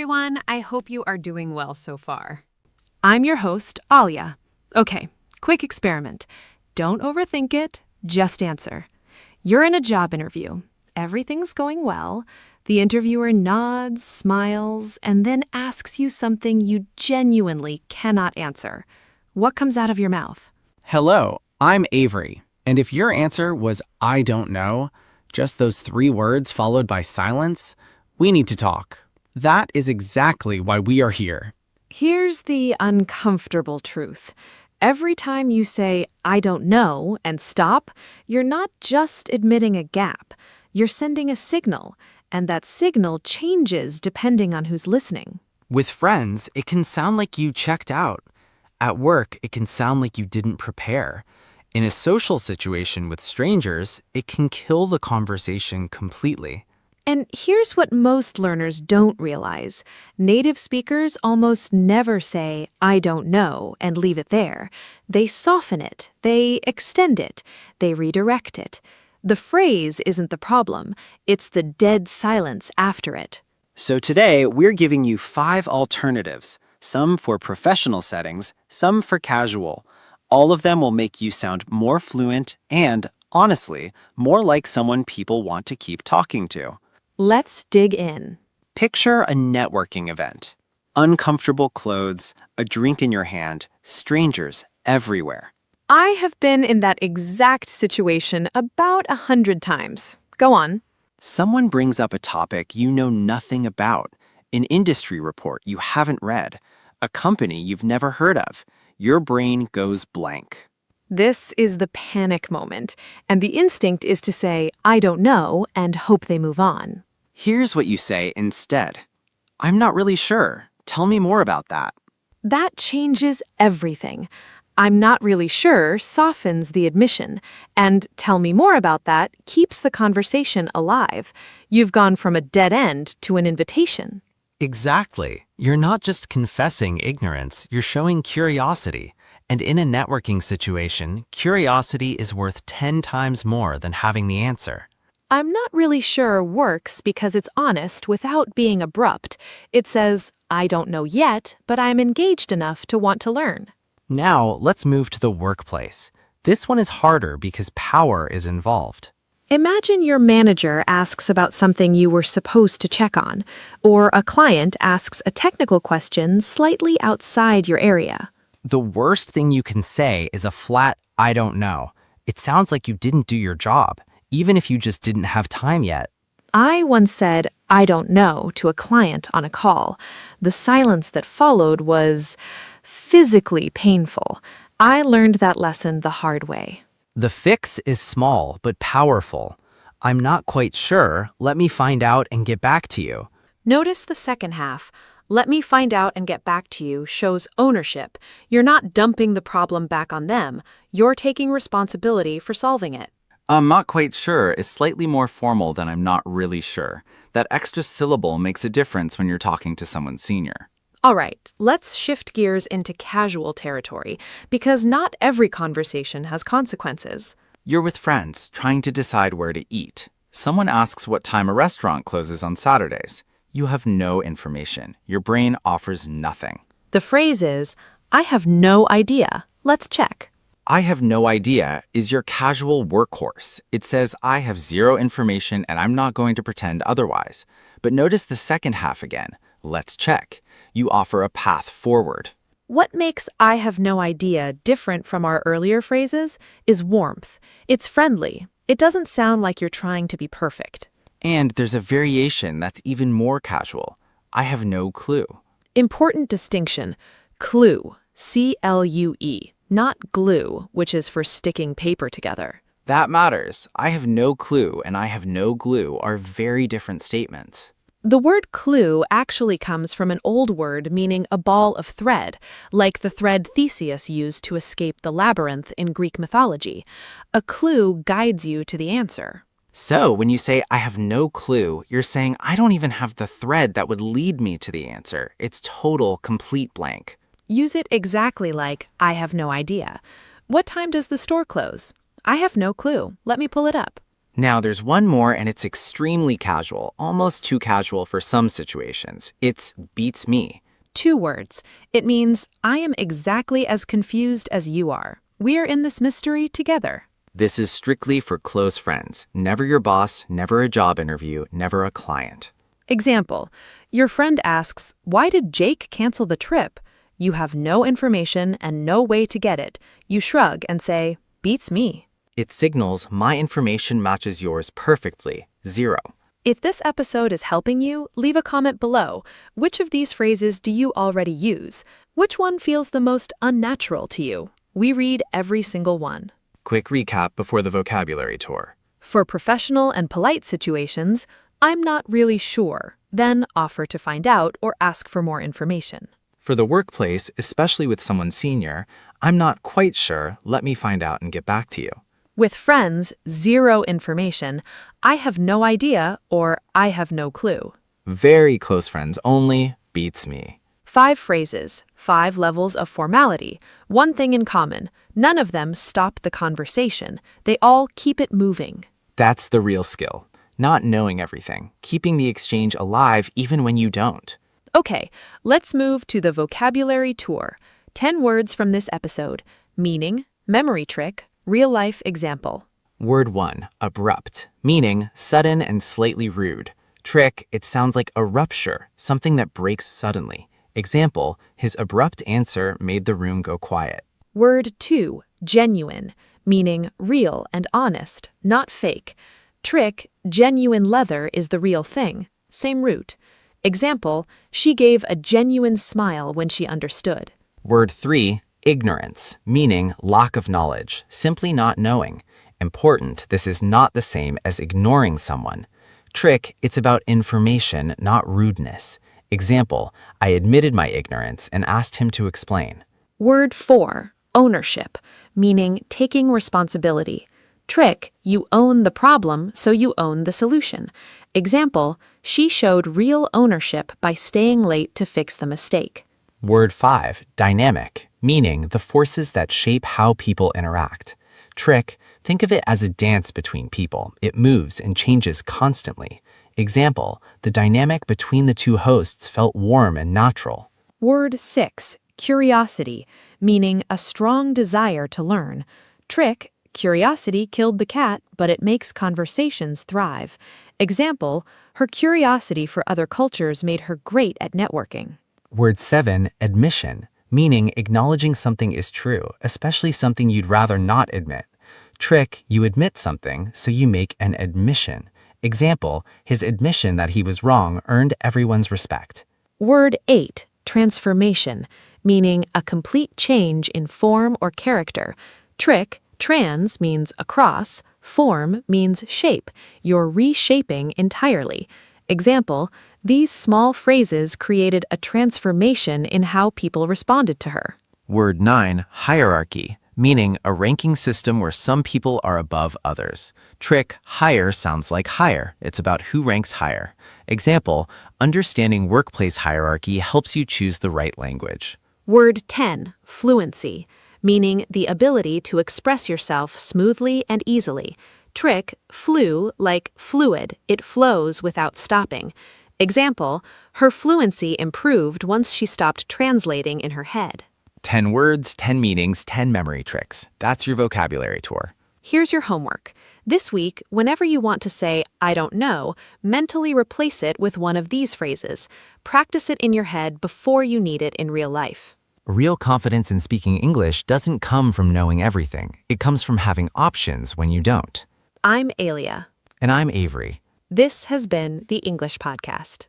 everyone. I hope you are doing well so far. I'm your host, Alia. Okay, quick experiment. Don't overthink it, just answer. You're in a job interview. Everything's going well. The interviewer nods, smiles, and then asks you something you genuinely cannot answer. What comes out of your mouth? Hello, I'm Avery. And if your answer was, I don't know, just those 3 words followed by silence, we need to talk. That is exactly why we are here. Here's the uncomfortable truth. Every time you say, I don't know, and stop, you're not just admitting a gap. You're sending a signal, and that signal changes depending on who's listening. With friends, it can sound like you checked out. At work, it can sound like you didn't prepare. In a social situation with strangers, it can kill the conversation completely. And here's what most learners don't realize. Native speakers almost never say, I don't know, and leave it there. They soften it, they extend it, they redirect it. The phrase isn't the problem, it's the dead silence after it. So today, we're giving you 5 alternatives, some for professional settings, some for casual. All of them will make you sound more fluent and, honestly, more like someone people want to keep talking to. Let's dig in. Picture a networking event. Uncomfortable clothes, a drink in your hand, strangers everywhere. I have been in that exact situation about 100 times. Go on. Someone brings up a topic you know nothing about, an industry report you haven't read, a company you've never heard of. Your brain goes blank. This is the panic moment, and the instinct is to say, I don't know, and hope they move on. Here's what you say instead. I'm not really sure. Tell me more about that. That changes everything. I'm not really sure softens the admission, and tell me more about that keeps the conversation alive. You've gone from a dead end to an invitation. Exactly. You're not just confessing ignorance, you're showing curiosity. And in a networking situation, curiosity is worth 10 times more than having the answer. I'm not really sure works because it's honest without being abrupt. It says, I don't know yet, but I'm engaged enough to want to learn. Now, let's move to the workplace. This one is harder because power is involved. Imagine your manager asks about something you were supposed to check on, or a client asks a technical question slightly outside your area. The worst thing you can say is a flat, I don't know. It sounds like you didn't do your job, even if you just didn't have time yet. I once said, I don't know, to a client on a call. The silence that followed was physically painful. I learned that lesson the hard way. The fix is small but powerful. I'm not quite sure. Let me find out and get back to you. Notice the second half. Let me find out and get back to you shows ownership. You're not dumping the problem back on them. You're taking responsibility for solving it. I'm not quite sure is slightly more formal than I'm not really sure. That extra syllable makes a difference when you're talking to someone senior. All right, let's shift gears into casual territory, because not every conversation has consequences. You're with friends, trying to decide where to eat. Someone asks what time a restaurant closes on Saturdays. You have no information. Your brain offers nothing. The phrase is, I have no idea. Let's check. I have no idea is your casual workhorse. It says, I have zero information and I'm not going to pretend otherwise. But notice the second half again. Let's check. You offer a path forward. What makes I have no idea different from our earlier phrases is warmth. It's friendly. It doesn't sound like you're trying to be perfect. And there's a variation that's even more casual. I have no clue. Important distinction. Clue. C-L-U-E. Not glue, which is for sticking paper together. That matters. I have no clue and I have no glue are very different statements. The word clue actually comes from an old word meaning a ball of thread, like the thread Theseus used to escape the labyrinth in Greek mythology. A clue guides you to the answer. So when you say, I have no clue, you're saying, I don't even have the thread that would lead me to the answer. It's total, complete blank. Use it exactly like, I have no idea. What time does the store close? I have no clue. Let me pull it up. Now there's one more and it's extremely casual, almost too casual for some situations. It's beats me. 2 words. It means, I am exactly as confused as you are. We're in this mystery together. This is strictly for close friends. Never your boss, never a job interview, never a client. Example, your friend asks, why did Jake cancel the trip? You have no information and no way to get it. You shrug and say, beats me. It signals my information matches yours perfectly. 0. If this episode is helping you, leave a comment below. Which of these phrases do you already use? Which one feels the most unnatural to you? We read every single one. Quick recap before the vocabulary tour. For professional and polite situations, I'm not really sure. Then offer to find out or ask for more information. For the workplace, especially with someone senior, I'm not quite sure. Let me find out and get back to you. With friends, 0 information, I have no idea or I have no clue. Very close friends only, beats me. 5 phrases, 5 levels of formality, one thing in common. None of them stop the conversation. They all keep it moving. That's the real skill. Not knowing everything, keeping the exchange alive even when you don't. Okay, let's move to the vocabulary tour. 10 words from this episode. Meaning, memory trick, real-life example. Word 1, abrupt, meaning sudden and slightly rude. Trick, it sounds like a rupture, something that breaks suddenly. Example, his abrupt answer made the room go quiet. Word 2, genuine, meaning real and honest, not fake. Trick, genuine leather is the real thing. Same root. Example, she gave a genuine smile when she understood. Word 3, ignorance, meaning lack of knowledge, simply not knowing. Important, this is not the same as ignoring someone. Trick, it's about information, not rudeness. Example, I admitted my ignorance and asked him to explain. Word 4, ownership, meaning taking responsibility. Trick, you own the problem, so you own the solution. Example, she showed real ownership by staying late to fix the mistake. Word 5, dynamic, meaning the forces that shape how people interact. Trick, think of it as a dance between people. It moves and changes constantly. Example, the dynamic between the 2 hosts felt warm and natural. Word 6, curiosity, meaning a strong desire to learn. Trick, curiosity killed the cat, but it makes conversations thrive. Example, her curiosity for other cultures made her great at networking. Word 7, admission, meaning acknowledging something is true, especially something you'd rather not admit. Trick, you admit something, so you make an admission. Example, his admission that he was wrong earned everyone's respect. Word 8, transformation, meaning a complete change in form or character. Trick, trans means across, form means shape. You're reshaping entirely. Example, these small phrases created a transformation in how people responded to her. Word 9, hierarchy, meaning a ranking system where some people are above others. Trick, higher sounds like higher. It's about who ranks higher. Example, understanding workplace hierarchy helps you choose the right language. Word 10, fluency, meaning the ability to express yourself smoothly and easily. Trick, flew like fluid, it flows without stopping. Example, her fluency improved once she stopped translating in her head. 10 words, 10 meanings, 10 memory tricks. That's your vocabulary tour. Here's your homework. This week, whenever you want to say, I don't know, mentally replace it with one of these phrases. Practice it in your head before you need it in real life. Real confidence in speaking English doesn't come from knowing everything. It comes from having options when you don't. I'm Alia. And I'm Avery. This has been the English Podcast.